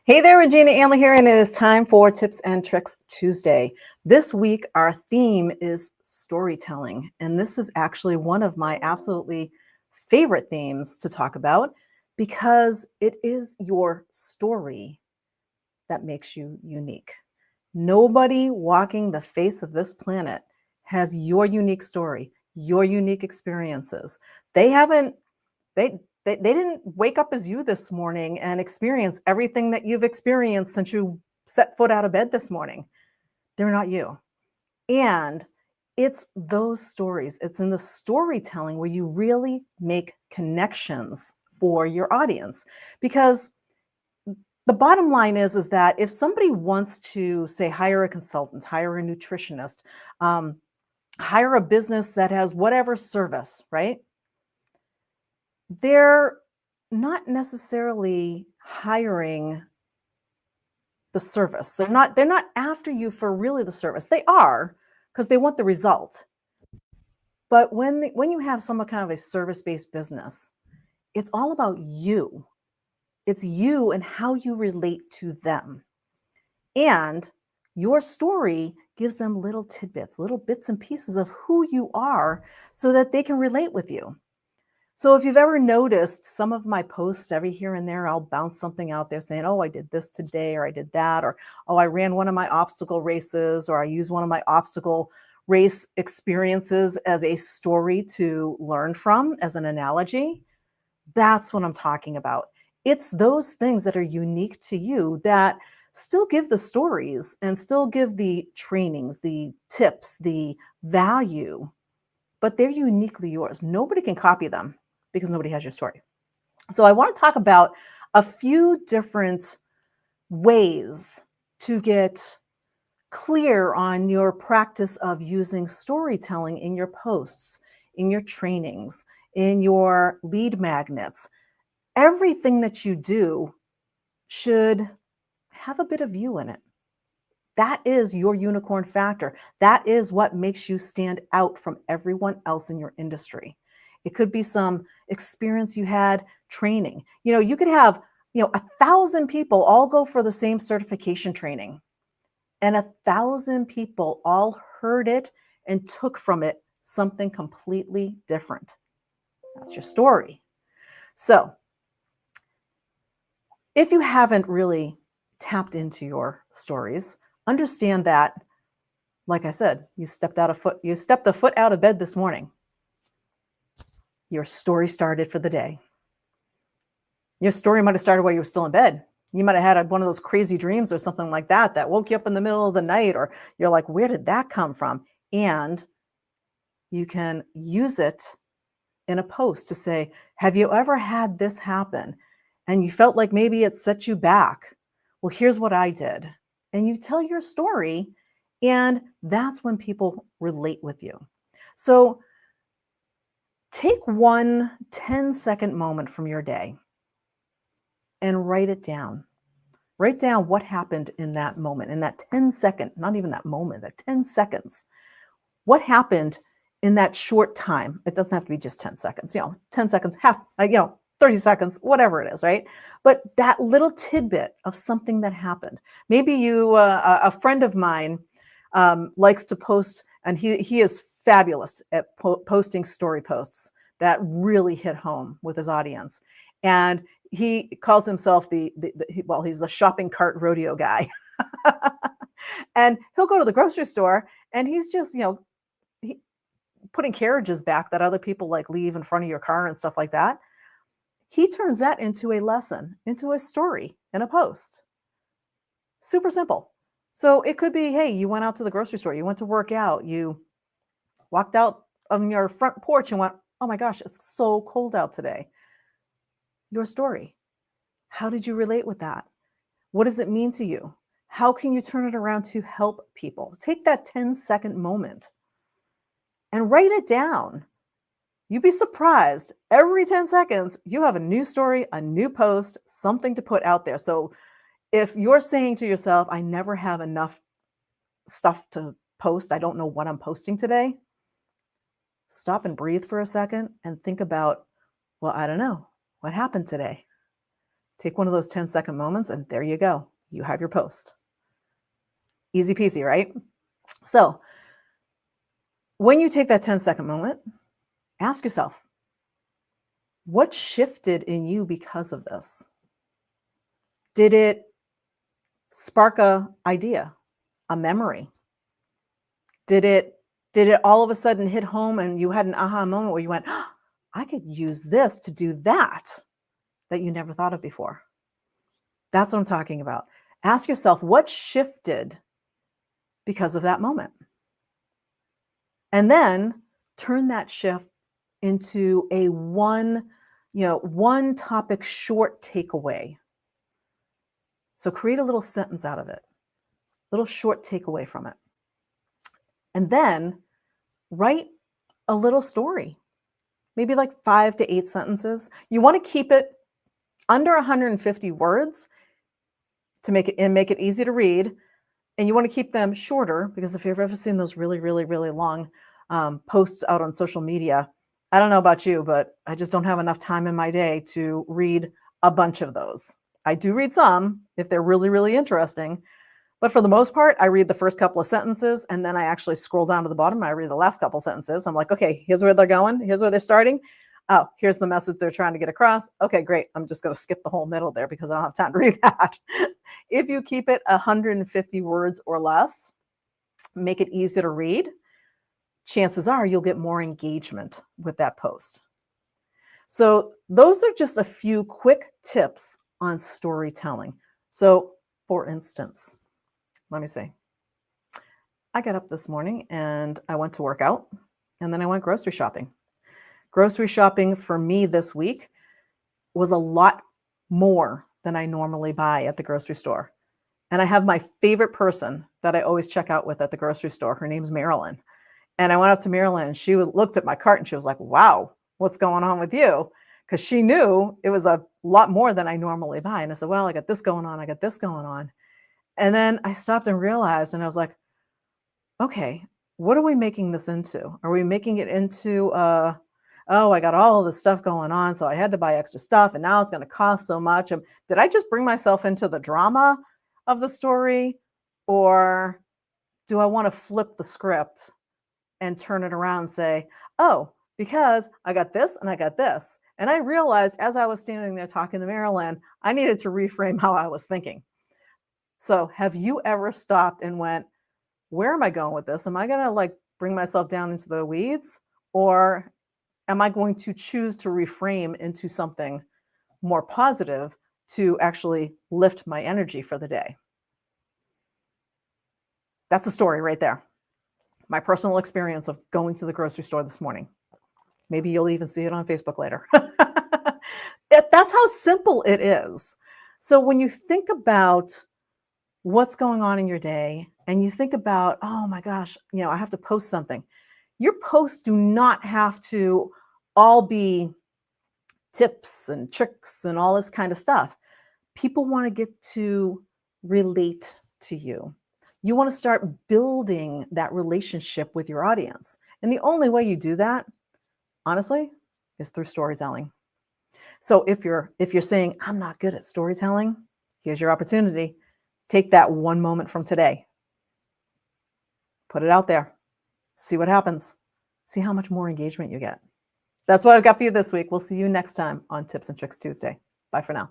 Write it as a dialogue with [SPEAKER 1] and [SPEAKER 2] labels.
[SPEAKER 1] Hey there, Regina Anley here, and it is time for Tips and Tricks Tuesday. This week, our theme is storytelling, and this is actually one of my absolutely favorite themes to talk about because it is your story that makes you unique. Nobody walking the face of this planet has your unique story, your unique experiences. They haven't they didn't wake up as you this morning and experience everything that you've experienced since you set foot out of bed this morning. They're not you. And it's those stories, it's in the storytelling where you really make connections for your audience. Because the bottom line is that if somebody wants to, say, hire a consultant, hire a nutritionist, um, hire a business that has whatever service, right? They're not necessarily hiring the service. They're not after you for really the service. They are because they want the result. But when you have some kind of a service-based business, it's all about you. It's you and how you relate to them. And your story gives them little tidbits, little bits and pieces of who you are so that they can relate with you. So if you've ever noticed some of my posts every here and there, I'll bounce something out there saying, oh, I did this today, or I did that, or oh, I ran one of my obstacle races, or I used one of my obstacle race experiences as a story to learn from, as an analogy. That's what I'm talking about. It's those things that are unique to you that still give the stories and still give the trainings, the tips, the value, but they're uniquely yours. Nobody can copy them because nobody has your story. So I want to talk about a few different ways to get clear on your practice of using storytelling in your posts, in your trainings, in your lead magnets. Everything that you do should have a bit of you in it. That is your unicorn factor. That is what makes you stand out from everyone else in your industry. It could be some experience you had training. You could have, 1,000 people all go for the same certification training, and 1,000 people all heard it and took from it something completely different. That's your story. So if you haven't really tapped into your stories, understand that, like I said, you stepped a foot out of bed this morning. Your story started for the day. Your story might have started while you were still in bed. You might have had one of those crazy dreams or something like that woke you up in the middle of the night, or you're like, where did that come from? And you can use it in a post to say, have you ever had this happen? And you felt like maybe it set you back. Well, here's what I did. And you tell your story, and that's when people relate with you. So take one 10-second moment from your day and write it down. Write down what happened in that moment, in that 10-second, not even that moment, that 10 seconds. What happened in that short time? It doesn't have to be just 10 seconds, 10 seconds, 30 seconds, whatever it is, right? But that little tidbit of something that happened. Maybe a friend of mine likes to post, and he is fabulous at posting story posts that really hit home with his audience. And he calls himself he's the shopping cart rodeo guy. And he'll go to the grocery store and he's just, putting carriages back that other people like leave in front of your car and stuff like that. He turns that into a lesson, into a story in a post. Super simple. So it could be, hey, you went out to the grocery store, you went to work out, you walked out on your front porch and went, oh my gosh, it's so cold out today. Your story. How did you relate with that? What does it mean to you? How can you turn it around to help people? Take that 10-second moment and write it down. You'd be surprised. Every 10 seconds, you have a new story, a new post, something to put out there. So if you're saying to yourself, I never have enough stuff to post, I don't know what I'm posting today, stop and breathe for a second and think about, well, I don't know. What happened today? Take one of those 10-second moments, and there you go. You have your post. Easy peasy, right? So when you take that 10-second moment, ask yourself, what shifted in you because of this? Did it spark a idea, a memory? Did it all of a sudden hit home and you had an aha moment where you went, oh, I could use this to do that you never thought of before? That's what I'm talking about. Ask yourself, what shifted because of that moment? And then turn that shift into a one topic short takeaway. So create a little sentence out of it, little short takeaway from it. And then write a little story, maybe like 5 to 8 sentences. You want to keep it under 150 words to make it easy to read. And you want to keep them shorter, because if you've ever seen those really, really, really long posts out on social media, I don't know about you, but I just don't have enough time in my day to read a bunch of those. I do read some if they're really, really interesting. But for the most part, I read the first couple of sentences, and then I actually scroll down to the bottom. I read the last couple sentences. I'm like, okay, here's where they're going. Here's where they're starting. Oh, here's the message they're trying to get across. Okay, great. I'm just going to skip the whole middle there because I don't have time to read that. If you keep it 150 words or less, make it easy to read, chances are you'll get more engagement with that post. So those are just a few quick tips on storytelling. So for instance, let me see. I got up this morning and I went to work out, and then I went grocery shopping. Grocery shopping for me this week was a lot more than I normally buy at the grocery store. And I have my favorite person that I always check out with at the grocery store. Her name's Marilyn. And I went up to Marilyn and she looked at my cart and she was like, wow, what's going on with you? Because she knew it was a lot more than I normally buy. And I said, well, I got this going on. I got this going on. And then I stopped and realized, and I was like, okay, what are we making this into? Are we making it into, oh, I got all this stuff going on, so I had to buy extra stuff, and now it's going to cost so much? Did I just bring myself into the drama of the story, or do I want to flip the script and turn it around and say, oh, because I got this and I got this. And I realized as I was standing there talking to Marilyn, I needed to reframe how I was thinking. So have you ever stopped and went, where am I going with this? Am I going to bring myself down into the weeds, or am I going to choose to reframe into something more positive to actually lift my energy for the day? That's the story right there. My personal experience of going to the grocery store this morning. Maybe you'll even see it on Facebook later. That's how simple it is. So when you think about what's going on in your day and you think about, oh my gosh, I have to post something. Your posts do not have to all be tips and tricks and all this kind of stuff. People want to get to relate to you. You want to start building that relationship with your audience. And the only way you do that, honestly, is through storytelling. So if you're saying, I'm not good at storytelling, here's your opportunity. Take that one moment from today. Put it out there. See what happens. See how much more engagement you get. That's what I've got for you this week. We'll see you next time on Tips and Tricks Tuesday. Bye for now.